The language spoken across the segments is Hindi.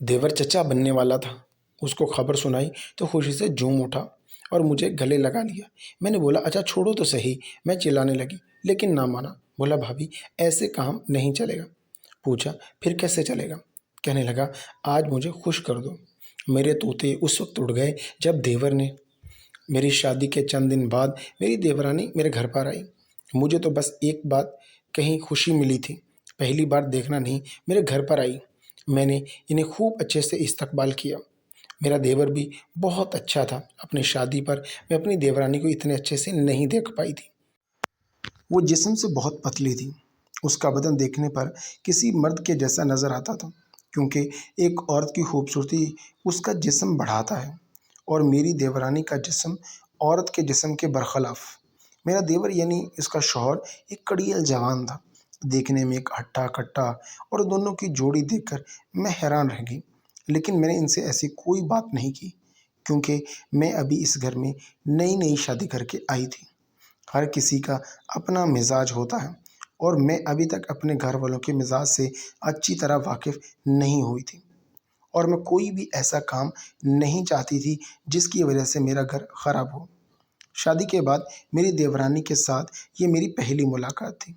देवर चचा बनने वाला था। उसको खबर सुनाई तो खुशी से झूम उठा और मुझे गले लगा लिया। मैंने बोला, अच्छा छोड़ो तो सही। मैं चिल्लाने लगी, लेकिन ना माना। बोला, भाभी ऐसे काम नहीं चलेगा। पूछा, फिर कैसे चलेगा? कहने लगा, आज मुझे खुश कर दो। मेरे तोते उस वक्त उड़ गए जब देवर ने मेरी शादी के चंद दिन बाद मेरी देवरानी मेरे घर पर आई। मुझे तो बस एक बात कहीं खुशी मिली थी, पहली बार देखना नहीं, मेरे घर पर आई। मैंने इन्हें खूब अच्छे से इस्तकबाल किया। मेरा देवर भी बहुत अच्छा था। अपनी शादी पर मैं अपनी देवरानी को इतने अच्छे से नहीं देख पाई थी। वो जिस्म से बहुत पतली थी। उसका बदन देखने पर किसी मर्द के जैसा नज़र आता था, क्योंकि एक औरत की खूबसूरती उसका जिस्म बढ़ाता है, और मेरी देवरानी का जिस्म औरत के जिस्म के बरखिलाफ। मेरा देवर यानी इसका शौहर एक कड़ियल जवान था, देखने में एक हट्टा कट्टा, और दोनों की जोड़ी देखकर मैं हैरान रह गई। लेकिन मैंने इनसे ऐसी कोई बात नहीं की, क्योंकि मैं अभी इस घर में नई नई शादी करके आई थी। हर किसी का अपना मिजाज होता है, और मैं अभी तक अपने घर वालों के मिजाज से अच्छी तरह वाकिफ नहीं हुई थी, और मैं कोई भी ऐसा काम नहीं चाहती थी जिसकी वजह से मेरा घर खराब हो। शादी के बाद मेरी देवरानी के साथ ये मेरी पहली मुलाकात थी।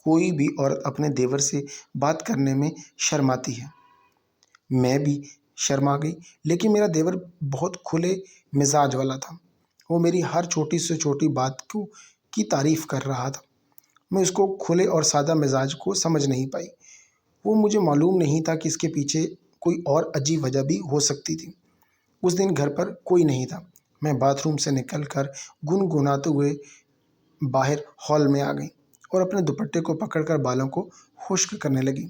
कोई भी औरत अपने देवर से बात करने में शर्माती है। मैं भी शर्मा गई, लेकिन मेरा देवर बहुत खुले मिजाज वाला था। वो मेरी हर छोटी से छोटी बात को की तारीफ कर रहा था। मैं उसको खुले और सादा मिजाज को समझ नहीं पाई। वो मुझे मालूम नहीं था कि इसके पीछे कोई और अजीब वजह भी हो सकती थी। उस दिन घर पर कोई नहीं था। मैं बाथरूम से निकलकर गुनगुनाते हुए बाहर हॉल में आ गई और अपने दुपट्टे को पकड़कर बालों को खुश्क करने लगी।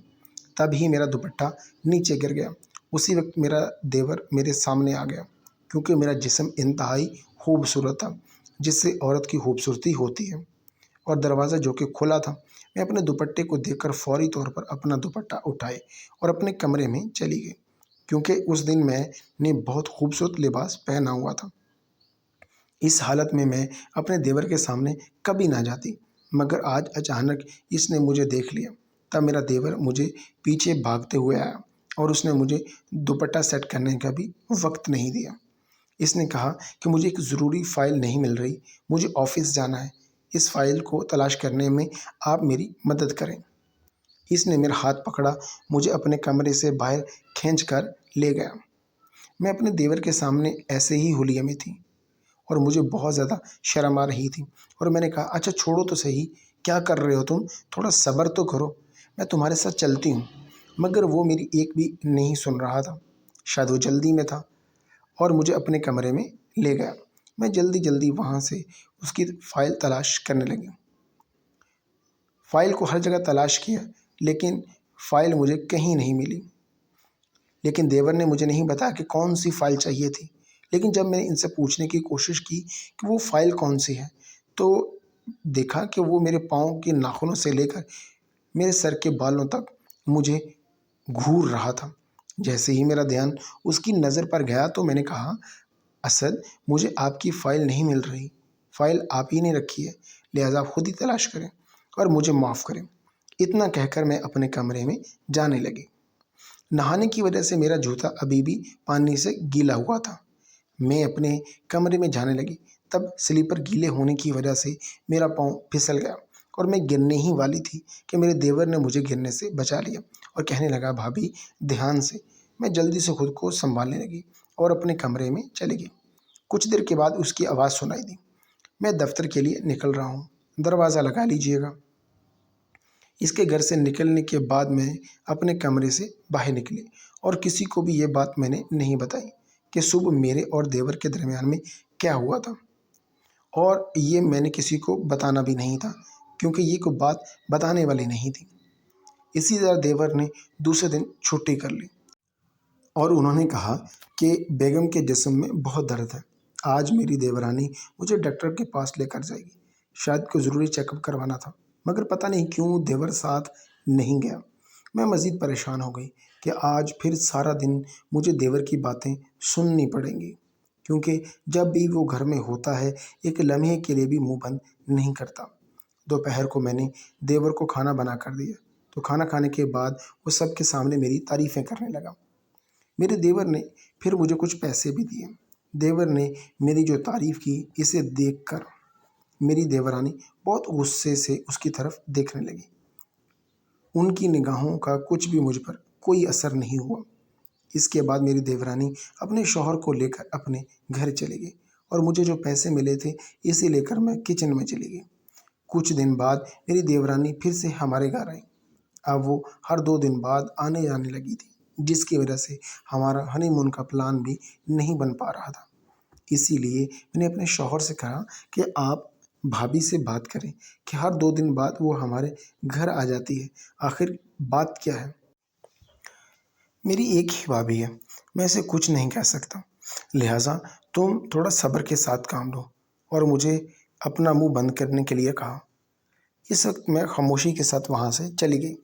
तभी मेरा दुपट्टा नीचे गिर गया। उसी वक्त मेरा देवर मेरे सामने आ गया, क्योंकि मेरा जिस्म इंतहाई खूबसूरत था, जिससे औरत की खूबसूरती होती है। और दरवाज़ा जो कि खुला था, मैं अपने दुपट्टे को देखकर फौरी तौर पर अपना दुपट्टा उठाए और अपने कमरे में चली गई, क्योंकि उस दिन मैंने बहुत खूबसूरत लिबास पहना हुआ था। इस हालत में मैं अपने देवर के सामने कभी ना जाती, मगर आज अचानक इसने मुझे देख लिया। तब मेरा देवर मुझे पीछे भागते हुए आया, और उसने मुझे दुपट्टा सेट करने का भी वक्त नहीं दिया। इसने कहा कि मुझे एक ज़रूरी फ़ाइल नहीं मिल रही, मुझे ऑफ़िस जाना है। इस फ़ाइल को तलाश करने में आप मेरी मदद करें। इसने मेरा हाथ पकड़ा, मुझे अपने कमरे से बाहर खींच कर ले गया। मैं अपने देवर के सामने ऐसे ही हुलिये में थी, और मुझे बहुत ज़्यादा शर्म आ रही थी। और मैंने कहा, अच्छा छोड़ो तो सही, क्या कर रहे हो तुम? थोड़ा सब्र तो करो, मैं तुम्हारे साथ चलती हूँ। मगर वो मेरी एक भी नहीं सुन रहा था। शायद वो जल्दी में था और मुझे अपने कमरे में ले गया। मैं जल्दी जल्दी वहाँ से उसकी फ़ाइल तलाश करने लगी। फ़ाइल को हर जगह तलाश किया, लेकिन फ़ाइल मुझे कहीं नहीं मिली। लेकिन देवर ने मुझे नहीं बताया कि कौन सी फ़ाइल चाहिए थी। लेकिन जब मैंने इनसे पूछने की कोशिश की कि वो फ़ाइल कौन सी है, तो देखा कि वो मेरे पाँव के नाखूनों से लेकर मेरे सर के बालों तक मुझे घूर रहा था। जैसे ही मेरा ध्यान उसकी नज़र पर गया, तो मैंने कहा, असद, मुझे आपकी फ़ाइल नहीं मिल रही। फ़ाइल आप ही ने रखी है, लिहाजा आप खुद ही तलाश करें और मुझे माफ़ करें। इतना कहकर मैं अपने कमरे में जाने लगी। नहाने की वजह से मेरा जूता अभी भी पानी से गीला हुआ था। मैं अपने कमरे में जाने लगी, तब स्लीपर गीले होने की वजह से मेरा पाँव फिसल गया, और मैं गिरने ही वाली थी कि मेरे देवर ने मुझे गिरने से बचा लिया और कहने लगा, भाभी ध्यान से। मैं जल्दी से खुद को संभालने लगी और अपने कमरे में चली गई। कुछ देर के बाद उसकी आवाज़ सुनाई दी, मैं दफ्तर के लिए निकल रहा हूँ, दरवाज़ा लगा लीजिएगा। इसके घर से निकलने के बाद मैं अपने कमरे से बाहर निकली, और किसी को भी ये बात मैंने नहीं बताई कि सुबह मेरे और देवर के दरमियान में क्या हुआ था। और ये मैंने किसी को बताना भी नहीं था, क्योंकि ये कोई बात बताने वाली नहीं थी। इसी तरह देवर ने दूसरे दिन छुट्टी कर ली, और उन्होंने कहा कि बेगम के जिस्म में बहुत दर्द है। आज मेरी देवरानी मुझे डॉक्टर के पास लेकर जाएगी। शायद कोई ज़रूरी चेकअप करवाना था, मगर पता नहीं क्यों देवर साथ नहीं गया। मैं मज़ीद परेशान हो गई कि आज फिर सारा दिन मुझे देवर की बातें सुननी पड़ेंगी, क्योंकि जब भी वो घर में होता है, एक लम्हे के लिए भी मुंह बंद नहीं करता। दोपहर को मैंने देवर को खाना बना कर दिया, तो खाना खाने के बाद वो सबके सामने मेरी तारीफ़ें करने लगा। मेरे देवर ने फिर मुझे कुछ पैसे भी दिए। देवर ने मेरी जो तारीफ़ की, इसे देखकर मेरी देवरानी बहुत गुस्से से उसकी तरफ देखने लगी। उनकी निगाहों का कुछ भी मुझ पर कोई असर नहीं हुआ। इसके बाद मेरी देवरानी अपने शौहर को लेकर अपने घर चली गई और मुझे जो पैसे मिले थे, इसे लेकर मैं किचन में चली गई। कुछ दिन बाद मेरी देवरानी फिर से हमारे घर आई। अब वो हर 2 दिन बाद आने जाने लगी थी, जिसकी वजह से हमारा हनीमून का प्लान भी नहीं बन पा रहा था। इसीलिए मैंने अपने शौहर से कहा कि आप भाभी से बात करें कि हर 2 दिन बाद वो हमारे घर आ जाती है, आखिर बात क्या है? मेरी एक ही भाभी है, मैं इसे कुछ नहीं कह सकता, लिहाजा तुम थोड़ा सब्र के साथ काम लो। और मुझे अपना मुंह बंद करने के लिए कहा। इस वक्त मैं खामोशी के साथ वहाँ से चली गई।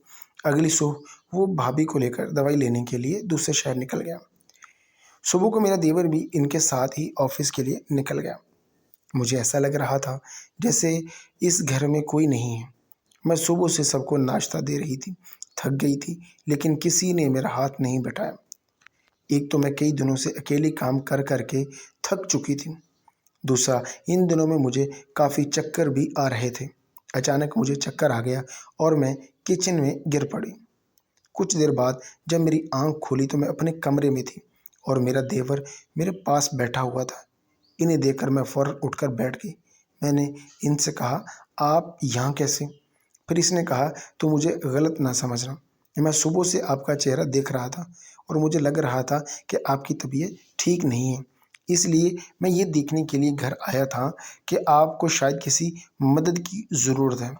अगली सुबह वो भाभी को लेकर दवाई लेने के लिए दूसरे शहर निकल गया। सुबह को मेरा देवर भी इनके साथ ही ऑफिस के लिए निकल गया। मुझे ऐसा लग रहा था जैसे इस घर में कोई नहीं है। मैं सुबह से सबको नाश्ता दे रही थी, थक गई थी, लेकिन किसी ने मेरा हाथ नहीं बटाया। एक तो मैं कई दिनों से अकेले काम कर कर के थक चुकी थी। दूसरा, इन दिनों में मुझे काफ़ी चक्कर भी आ रहे थे। अचानक मुझे चक्कर आ गया और मैं किचन में गिर पड़ी। कुछ देर बाद जब मेरी आंख खुली तो मैं अपने कमरे में थी और मेरा देवर मेरे पास बैठा हुआ था। इन्हें देखकर मैं फ़ौरन उठकर बैठ गई। मैंने इनसे कहा, आप यहाँ कैसे? फिर इसने कहा, तो मुझे गलत ना समझना, मैं सुबह से आपका चेहरा देख रहा था और मुझे लग रहा था कि आपकी तबीयत ठीक नहीं है। इसलिए मैं ये देखने के लिए घर आया था कि आपको शायद किसी मदद की ज़रूरत है।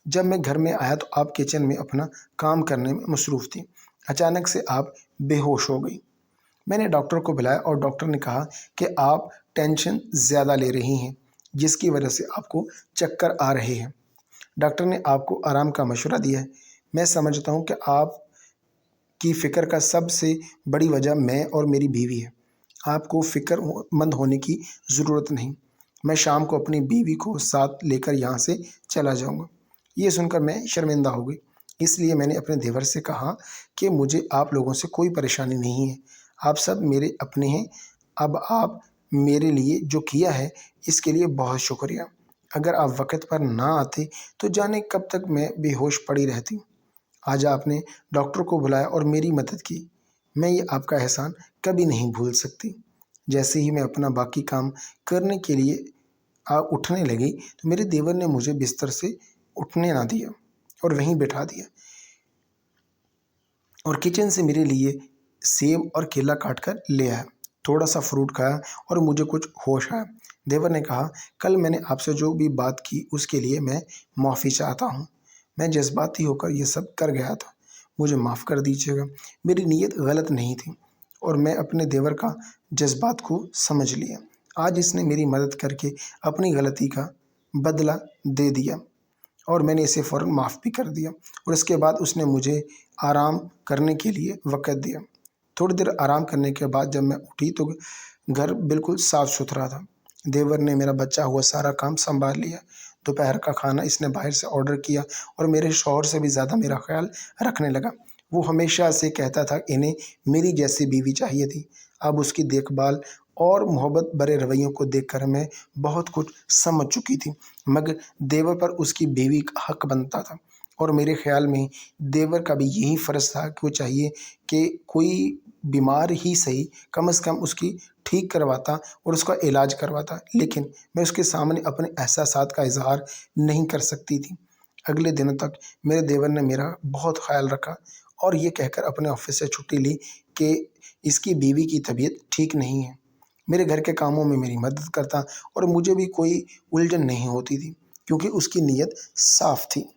जब मैं घर में आया तो आप किचन में अपना काम करने में मसरूफ़ थी। अचानक से आप बेहोश हो गई। मैंने डॉक्टर को बुलाया और डॉक्टर ने कहा कि आप टेंशन ज़्यादा ले रही हैं, जिसकी वजह से आपको चक्कर आ रहे हैं। डॉक्टर ने आपको आराम का मशवरा दिया है। मैं समझता हूँ कि आपकी फ़िक्र का सबसे बड़ी वजह मैं और मेरी बीवी है। आपको फ़िक्रमंद होने की ज़रूरत नहीं। मैं शाम को अपनी बीवी को साथ लेकर यहाँ से चला जाऊँगा। ये सुनकर मैं शर्मिंदा हो गई। इसलिए मैंने अपने देवर से कहा कि मुझे आप लोगों से कोई परेशानी नहीं है। आप सब मेरे अपने हैं। अब आप मेरे लिए जो किया है, इसके लिए बहुत शुक्रिया। अगर आप वक़्त पर ना आते तो जाने कब तक मैं बेहोश पड़ी रहती। आज आपने डॉक्टर को बुलाया और मेरी मदद की। मैं ये आपका एहसान कभी नहीं भूल सकती। जैसे ही मैं अपना बाकी काम करने के लिए उठने लगी तो मेरे देवर ने मुझे बिस्तर से उठने ना दिया और वहीं बिठा दिया और किचन से मेरे लिए सेब और केला काट कर ले आया। थोड़ा सा फ्रूट खाया और मुझे कुछ होश आया। देवर ने कहा, कल मैंने आपसे जो भी बात की उसके लिए मैं माफ़ी चाहता हूँ। मैं जज्बाती होकर ये सब कर गया था, मुझे माफ़ कर दीजिएगा। मेरी नीयत गलत नहीं थी और मैं अपने देवर का जज्बात को समझ लिया। आज इसने मेरी मदद करके अपनी गलती का बदला दे दिया और मैंने इसे फ़ौरन माफ़ भी कर दिया और इसके बाद उसने मुझे आराम करने के लिए वक़्त दिया। थोड़ी देर आराम करने के बाद जब मैं उठी तो घर बिल्कुल साफ़-सुथरा था। देवर ने मेरा बचा हुआ सारा काम सँभाल लिया। दोपहर का खाना इसने बाहर से ऑर्डर किया और मेरे शौहर से भी ज़्यादा मेरा ख़्याल रखने लगा। वो हमेशा से कहता था इन्हें मेरी जैसी बीवी चाहिए थी। अब उसकी देखभाल और मोहब्बत भरे रवैयों को देखकर मैं बहुत कुछ समझ चुकी थी, मगर देवर पर उसकी बीवी का हक बनता था और मेरे ख़्याल में देवर का भी यही फ़र्ज़ था कि वो चाहिए कि कोई बीमार ही सही, कम से कम उसकी ठीक करवाता और उसका इलाज करवाता। लेकिन मैं उसके सामने अपने एहसासात का इज़हार नहीं कर सकती थी। अगले दिनों तक मेरे देवर ने मेरा बहुत ख़्याल रखा और ये कहकर अपने ऑफ़िस से छुट्टी ली कि इसकी बीवी की तबीयत ठीक नहीं है। मेरे घर के कामों में मेरी मदद करता और मुझे भी कोई उलझन नहीं होती थी, क्योंकि उसकी नीयत साफ़ थी।